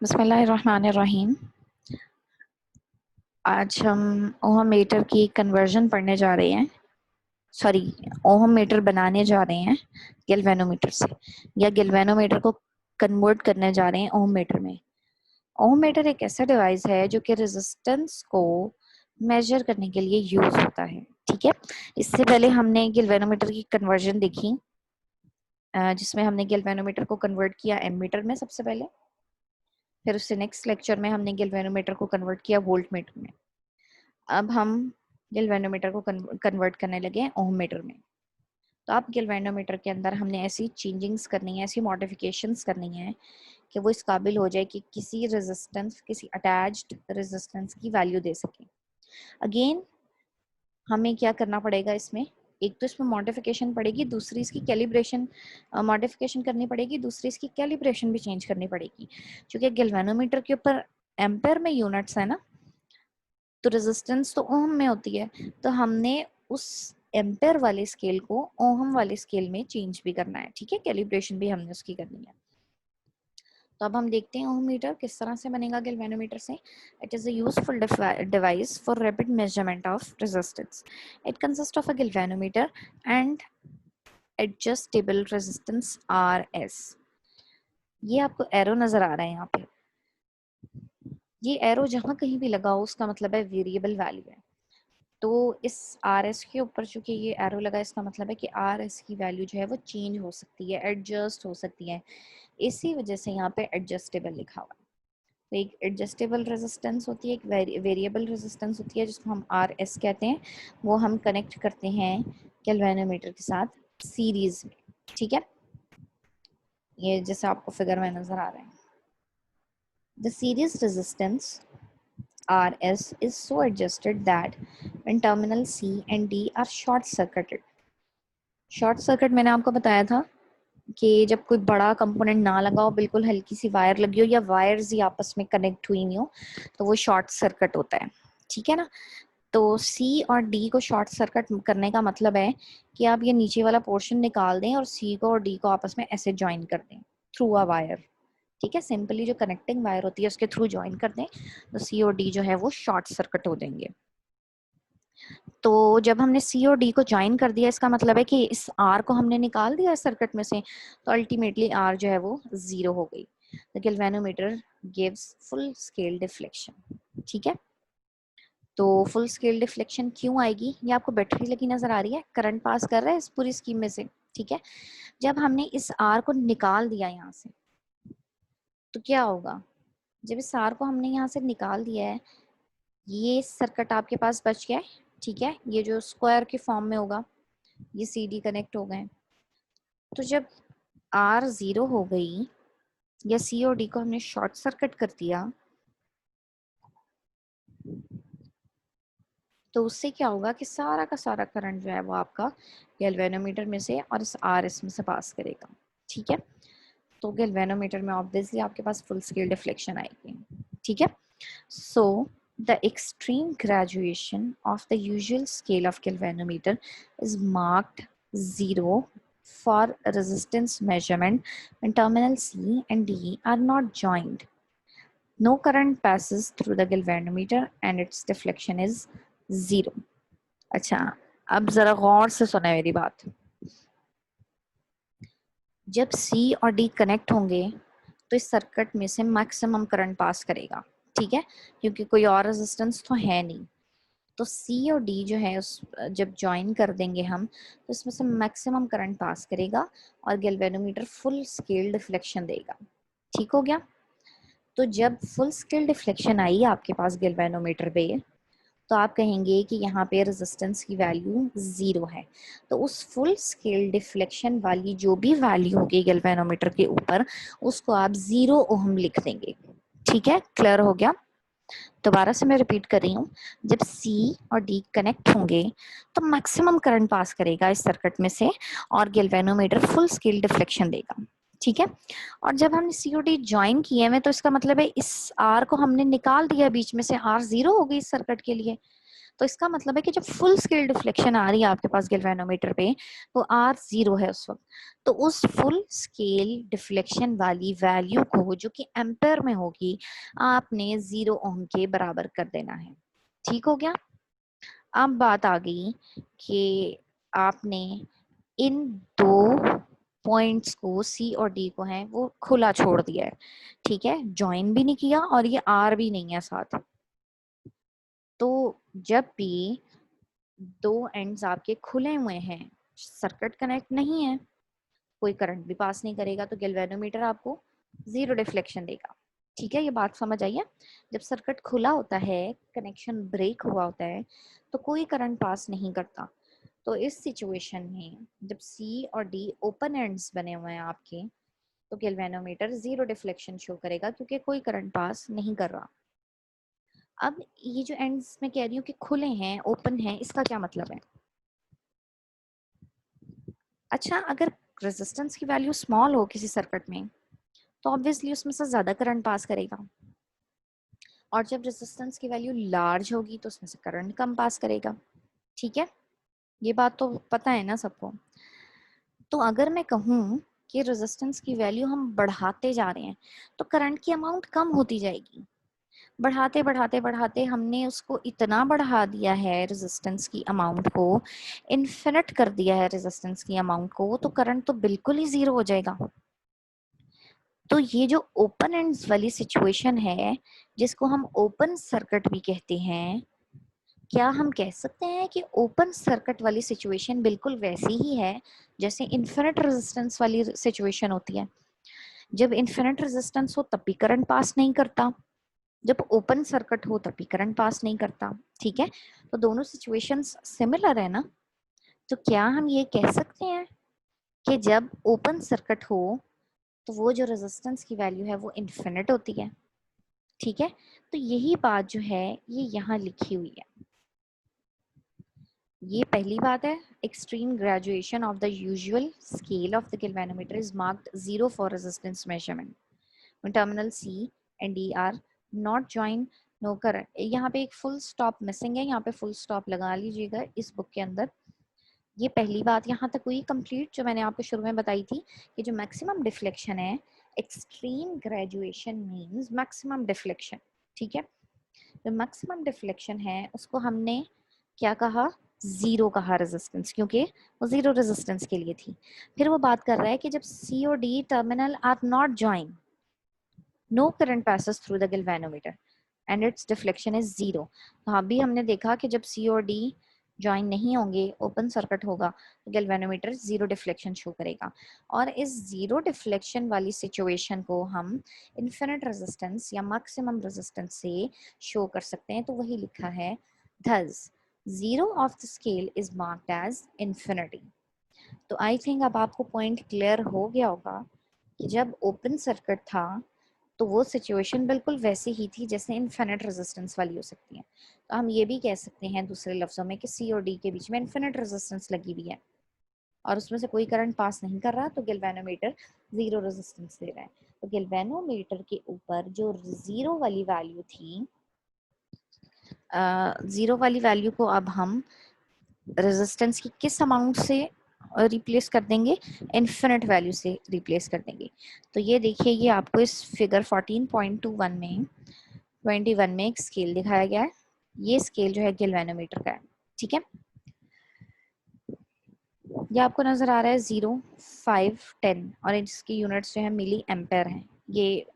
बिस्मिल्लाहिर्रहमानिर्रहीम। आज हम ओहम मीटर की कन्वर्जन पढ़ने जा रहे हैं। सॉरी, ओहम मीटर बनाने जा रहे हैं गैल्वेनोमीटर से, या गैल्वेनोमीटर को कन्वर्ट करने जा रहे हैं ओहम मीटर में। ओहम मीटर एक ऐसा डिवाइस है जो कि रेजिस्टेंस को मेजर करने के लिए यूज होता है। ठीक है, इससे पहले हमने गैल्वेनोमीटर की कन्वर्जन देखी, जिसमें हमने गैल्वेनोमीटर को कन्वर्ट किया एमीटर में सबसे पहले। फिर उससे नेक्स्ट लेक्चर में हमने गैल्वेनोमीटर को कन्वर्ट किया वोल्ट मीटर में। अब हम गैल्वेनोमीटर को कन्वर्ट करने लगे हैं ओम मीटर में। तो अब गैल्वेनोमीटर के अंदर हमने ऐसी चेंजिंग्स करनी है, ऐसी मॉडिफिकेशंस करनी है कि वो इस काबिल हो जाए कि किसी रेजिस्टेंस, किसी अटैच्ड रेजिस्टेंस की वैल्यू दे सके। अगेन हमें क्या करना पड़ेगा इसमें, एक तो इसमें मॉडिफिकेशन पड़ेगी, दूसरी इसकी कैलिब्रेशन मॉडिफिकेशन करनी पड़ेगी, दूसरी इसकी कैलिब्रेशन भी चेंज करनी पड़ेगी। क्योंकि गैल्वेनोमीटर के ऊपर एम्पेयर में यूनिट्स है ना, तो रेजिस्टेंस तो ओम में होती है, तो हमने उस एम्पेयर वाले स्केल को ओहम वाले स्केल में चेंज भी करना है। ठीक है, कैलिब्रेशन भी हमने उसकी करनी है। तो अब हम देखते हैं ओहम मीटर किस तरह से बनेगा गैल्वेनोमीटर से। It is a useful device for rapid measurement of resistance. It consist of a galvanometer and adjustable resistance RS। ये आपको एरो नजर आ रहा है यहाँ पे, ये एरो जहां कहीं भी लगा हो उसका मतलब है वेरिएबल वैल्यू है। तो इस RS के ऊपर चूंकि ये एरो लगा, इसका मतलब है कि RS की वैल्यू जो है वो चेंज हो सकती है, एडजस्ट हो सकती है। इसी वजह से यहाँ पे एडजस्टेबल लिखा हुआ है। तो एक एडजस्टेबल रेजिस्टेंस होती है, एक वेरिएबल रेजिस्टेंस होती है जिसको हम RS कहते हैं। वो हम कनेक्ट करते हैं गैल्वेनोमीटर के साथ सीरीज में। ठीक है, ये जैसे आपको फिगर में नजर आ रहा है। The series resistance RS is so adjusted that when terminal C and D are short circuited, short circuit मैंने आपको बताया था कि जब कोई बड़ा कंपोनेंट ना लगा हो, बिल्कुल हल्की सी वायर लगी हो या वायर्स ही आपस में कनेक्ट हुई नहीं हो, तो वो शॉर्ट सर्किट होता है। ठीक है ना, तो C और D को शॉर्ट सर्किट करने का मतलब है कि आप ये नीचे वाला पोर्शन निकाल दें और C को और D को आपस में ऐसे ज्वाइन कर दें थ्रू अ वायर। ठीक है, सिंपली जो कनेक्टिंग वायर होती है उसके थ्रू ज्वाइन कर दें, तो C और D जो है वो शॉर्ट सर्किट हो जाएंगे। तो जब हमने C और D को ज्वाइन कर दिया, इसका मतलब है कि इस R को हमने निकाल दिया इस सर्किट में से, तो अल्टीमेटली R जो है वो 0 हो गई। The galvanometer gives full scale deflection. ठीक है, तो फुल स्केल डिफ्लेक्शन क्यों आएगी, ये आपको बैटरी लगी नजर आ रही है, करंट पास कर रहा है इस पूरी स्कीम में से। ठीक है, जब हमने इस R को निकाल दिया यहाँ से, तो क्या होगा, जब इस R को हमने यहाँ से निकाल दिया है, ये सर्किट आपके पास बच गया है। ठीक है, ये जो स्क्वायर के फॉर्म में होगा, ये CD कनेक्ट हो गए। तो जब R 0 हो गई या C और D को हमने शॉर्ट सर्किट कर दिया, तो उससे क्या होगा कि सारा का सारा करंट जो है वो आपका गैल्वेनोमीटर में से और इस RS में से पास करेगा। ठीक है, तो गैल्वेनोमीटर में ऑब्वियसली आपके पास फुल स्केल डिफ्लेक्शन आएगी। ठीक है, so the extreme graduation of the usual scale of galvanometer is marked 0 for resistance measurement when terminal C and D are not joined. No current passes through the galvanometer and its deflection is 0. अच्छा, अब जरा गौर से सुने मेरी बात। जब C और D connect होंगे तो इस सर्किट में से मैक्सिमम करंट पास करेगा। ठीक है, क्योंकि कोई और रेजिस्टेंस तो है नहीं, तो C और D जो है उस जब ज्वाइन कर देंगे हम, तो इसमें से मैक्सिमम करंट पास करेगा और गैल्वेनोमीटर फुल स्केल डिफ्लेक्शन देगा। ठीक हो गया, तो जब फुल स्केल डिफ्लेक्शन आई आपके पास गैल्वेनोमीटर पे, तो आप कहेंगे कि यहाँ पे रेजिस्टेंस की वैल्यू 0 है। तो उस फुल स्केल डिफ्लेक्शन वाली जो भी वैल्यू होगी गैल्वेनोमीटर के ऊपर, उसको आप 0 ओहम लिख देंगे। ठीक है, क्लियर हो गया। दोबारा से मैं रिपीट कर रही हूँ, जब C और D कनेक्ट होंगे तो मैक्सिमम करंट पास करेगा इस सर्किट में से और गैल्वेनोमीटर फुल स्केल डिफ्लेक्शन देगा। ठीक है, और जब हमने C और D ज्वाइन किए हुए, तो इसका मतलब है इस R को हमने निकाल दिया बीच में से, R 0 हो गई इस सर्किट के लिए, तो इसका मतलब है कि जब फुल स्केल डिफ्लेक्शन आ रही है आपके पास गैल्वेनोमीटर पे, तो R 0 है उस वक्त। तो उस फुल स्केल डिफ्लेक्शन वाली वैल्यू को, जो कि एम्पेयर में होगी, आपने 0 ओम के बराबर कर देना है। ठीक हो गया। अब बात आ गई कि आपने इन दो पॉइंट्स को, सी और डी को है वो खुला छोड़ दिया है, ठीक है, ज्वाइन भी नहीं किया और ये आर भी नहीं है साथ। तो जब भी दो एंड्स आपके खुले हुए हैं, सर्किट कनेक्ट नहीं है, कोई करंट भी पास नहीं करेगा, तो गैल्वेनोमीटर आपको 0 डिफ्लेक्शन देगा। ठीक है, ये बात समझ आई है। जब सर्किट खुला होता है, कनेक्शन ब्रेक हुआ होता है, तो कोई करंट पास नहीं करता। तो इस सिचुएशन में जब सी और डी ओपन एंड्स बने हुए हैं आपके, तो गैल्वेनोमीटर 0 डिफ्लेक्शन शो करेगा क्योंकि कोई करंट पास नहीं कर रहा। अब ये जो एंड्स मैं कह रही हूँ कि खुले हैं, ओपन हैं, इसका क्या मतलब है? अच्छा, अगर रेजिस्टेंस की वैल्यू स्मॉल हो किसी सर्किट में, तो ऑब्वियसली उसमें से ज्यादा करंट पास करेगा, और जब रेजिस्टेंस की वैल्यू लार्ज होगी तो उसमें से करंट कम पास करेगा। ठीक है, ये बात तो पता है ना सबको। तो अगर मैं कहूँ कि रेजिस्टेंस की वैल्यू हम बढ़ाते जा रहे हैं, तो करंट की अमाउंट कम होती जाएगी। बढ़ाते बढ़ाते बढ़ाते हमने उसको इतना बढ़ा दिया है, रेजिस्टेंस की अमाउंट को इन्फिनिट कर दिया है, रेजिस्टेंस की अमाउंट को, तो करंट तो बिल्कुल ही जीरो हो जाएगा। तो ये जो ओपन एंड्स वाली सिचुएशन है, जिसको हम ओपन सर्किट भी कहते हैं, क्या हम कह सकते हैं कि ओपन सर्किट वाली सिचुएशन बिल्कुल वैसी ही है जैसे इन्फिनिट रेजिस्टेंस वाली सिचुएशन होती है? जब इन्फिनिट रेजिस्टेंस हो तब भी करंट पास नहीं करता, जब ओपन सर्किट हो तब भी करंट पास नहीं करता। ठीक है, तो दोनों सिचुएशंस सिमिलर है ना। तो क्या हम ये कह सकते हैं कि जब ओपन सर्किट हो तो वो जो रेजिस्टेंस की वैल्यू है वो इन्फिनिट होती है? ठीक है, तो यही बात जो है ये यहाँ लिखी हुई है। ये पहली बात है, extreme graduation of the usual scale of the galvanometer is marked 0 for resistance measurement when terminal C and D are not joined, no current। यहाँ पे एक फुल स्टॉप मिसिंग है, यहाँ पे फुल स्टॉप लगा लीजिएगा इस बुक के अंदर। ये पहली बात यहाँ तक हुई कंप्लीट, जो मैंने आपको शुरू में बताई थी कि जो मैक्सिमम डिफ्लेक्शन है, extreme graduation means maximum deflection. ठीक है, जो मैक्सिमम डिफ्लेक्शन है उसको हमने क्या कहा? जीरो कहा रेजिस्टेंस, क्योंकि वो जीरो रेजिस्टेंस के लिए थी। फिर वो बात कर रहा है कि जब सी और D terminal are not join, no current passes through the galvanometer and its deflection is 0। तो अभी हमने देखा कि जब C और D ज्वाइन नहीं होंगे, ओपन सर्किट होगा, तो गैल्वेनोमीटर 0 डिफ्लेक्शन शो करेगा। और इस 0 डिफ्लेक्शन वाली सिचुएशन को हम इन्फिनिट रेजिस्टेंस या मैक्सिमम रेजिस्टेंस से शो कर सकते हैं। तो वही लिखा है, thus 0 of the scale is marked as infinity। तो आई थिंक अब आपको पॉइंट क्लियर हो गया होगा कि जब ओपन सर्किट था तो वो सिचुएशन बिल्कुल वैसी ही थी जैसे इन्फिनिट रेजिस्टेंस वाली हो सकती है। तो हम ये भी कह सकते हैं दूसरे लफ्जों में कि सी और डी के बीच में इन्फिनिट रेजिस्टेंस लगी हुई है और उसमें से कोई करंट पास नहीं कर रहा, तो गैल्वेनोमीटर 0 रेजिस्टेंस दे रहा है। तो गैल्वेनोमीटर के ऊपर जो 0 वाली वैल्यू थी, 0 वाली वैल्यू को अब हम रेजिस्टेंस की किस अमाउंट से रिप्लेस कर देंगे? इन्फिनिट वैल्यू से रिप्लेस कर देंगे। तो ये देखिए, ये आपको इस फिगर 14.21 में 21 में एक स्केल दिखाया गया है। ये स्केल जो है गैल्वेनोमीटर का है। ठीक है, ये आपको नजर आ रहा है 0, 5, 10 और इसकी यूनिट्स जो है मिली एम्पेयर हैं। ये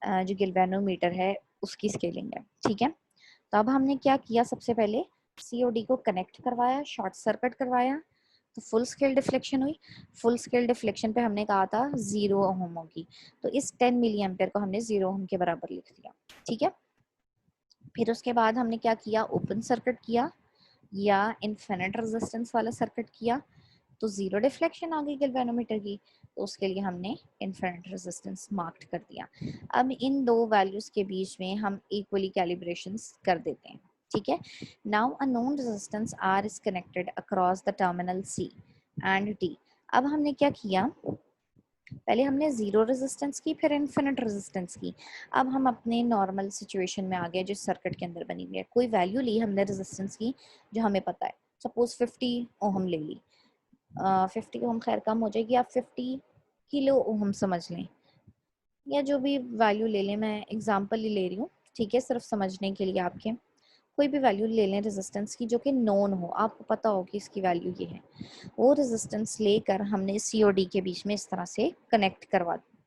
जो गैल्वेनोमीटर है उसकी स्केलिंग है। ठीक है, तो अब हमने क्या किया, सबसे पहले सीओडी को कनेक्ट करवाया, शॉर्ट सर्किट करवाया, तो फुल स्केल डिफ्लेक्शन हुई। फुल स्केल डिफ्लेक्शन पे हमने कहा था 0 ओम होगी, तो इस 10 मिली एम्पेयर को हमने 0 ओम के बराबर लिख दिया। ठीक है, फिर उसके बाद हमने क्या किया, ओपन सर्किट किया या इनफिनिट रेजिस्टेंस वाला सर्किट किया, तो 0 डिफ्लेक्शन आ गई गैल्वेनोमीटर की, तो उसके लिए हमने इनफिनिट रेजिस्टेंस मार्क कर दिया। अब इन दो वैल्यूज के बीच में हम इक्वली कैलिब्रेशंस कर देते हैं। ठीक है, now a known resistance R is connected across the terminal C and D. अब हमने क्या किया, पहले हमने जीरो रेजिस्टेंस की, फिर इन्फिनिट रेजिस्टेंस की। अब हम अपने नॉर्मल सिचुएशन में आ गए जिस सर्किट के अंदर बनी हुई है। कोई वैल्यू ली हमने रेजिस्टेंस की जो हमें पता है, सपोज 50 ओहम ले ली। 50 ओहम खैर कम हो जाएगी, आप 50 किलो ओहम समझ लें, या जो भी वैल्यू ले लें, मैं एग्जांपल ही ले रही हूँ, ठीक है, सिर्फ समझने के लिए आपके। कोई भी वैल्यू ले लें रेजिस्टेंस की जो कि नोन हो, आपको पता हो कि इसकी वैल्यू ये है। वो रेजिस्टेंस लेकर हमने सी और डी के बीच में इस तरह से कनेक्ट करवा दी।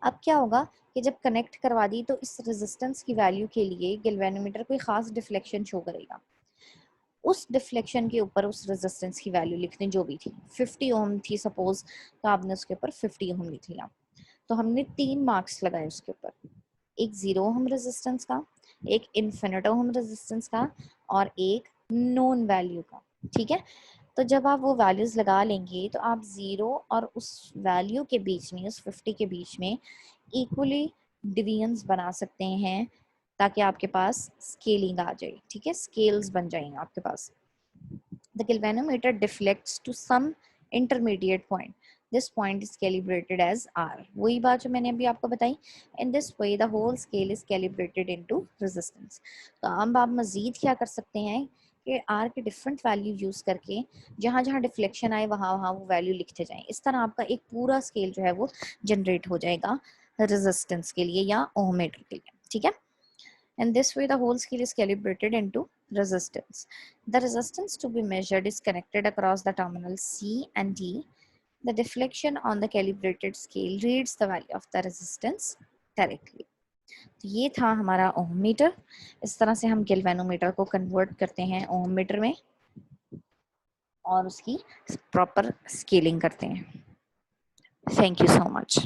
अब क्या होगा कि जब कनेक्ट करवा दी तो इस रेजिस्टेंस की वैल्यू के लिए गैल्वेनोमीटर कोई खास डिफ्लेक्शन शो करेगा। उस डिफ्लेक्शन के ऊपर उस रेजिस्टेंस की वैल्यू लिख दें जो भी थी। 50 ओम थी सपोज, तो आपने उसके ऊपर 50 ओम लिख लिया। तो हमने 3 मार्क्स लगाए उसके ऊपर, एक 0 ओम रेजिस्टेंस का, एक इन्फिनिट ओम रेजिस्टेंस का, और एक नोन वैल्यू का। ठीक है, तो जब आप वो वैल्यूज लगा लेंगे तो आप 0 और उस वैल्यू के बीच में, उस 50 के बीच में इक्वली डिवीजन्स बना सकते हैं, ताकि आपके पास स्केलिंग आ जाए। ठीक है, स्केल्स बन जाएंगे आपके पास। The galvanometer deflects to some intermediate point. This point is calibrated as R. वही बात जो मैंने अभी आपको बताई। In this way, the whole scale is calibrated into resistance. तो अब आप मजीद क्या कर सकते हैं कि R के डिफरेंट वैल्यू यूज करके जहाँ जहाँ डिफ्लेक्शन आए वहाँ वहाँ वो वैल्यू लिखते जाएं। इस तरह आपका एक पूरा स्केल जो है वो जनरेट हो जाएगा रेजिस्टेंस के लिए या ओहममीटर के लिए। ठीक है, and this way the whole scale is calibrated into resistance. The resistance to be measured is connected across the terminals C and D. The deflection on the calibrated scale reads the value of the resistance directly. तो ये था हमारा ओम metre. इस तरह से हम galvanometer को convert करते हैं ओम मीटर में और उसकी प्रॉपर स्केलिंग करते हैं। Thank you so much.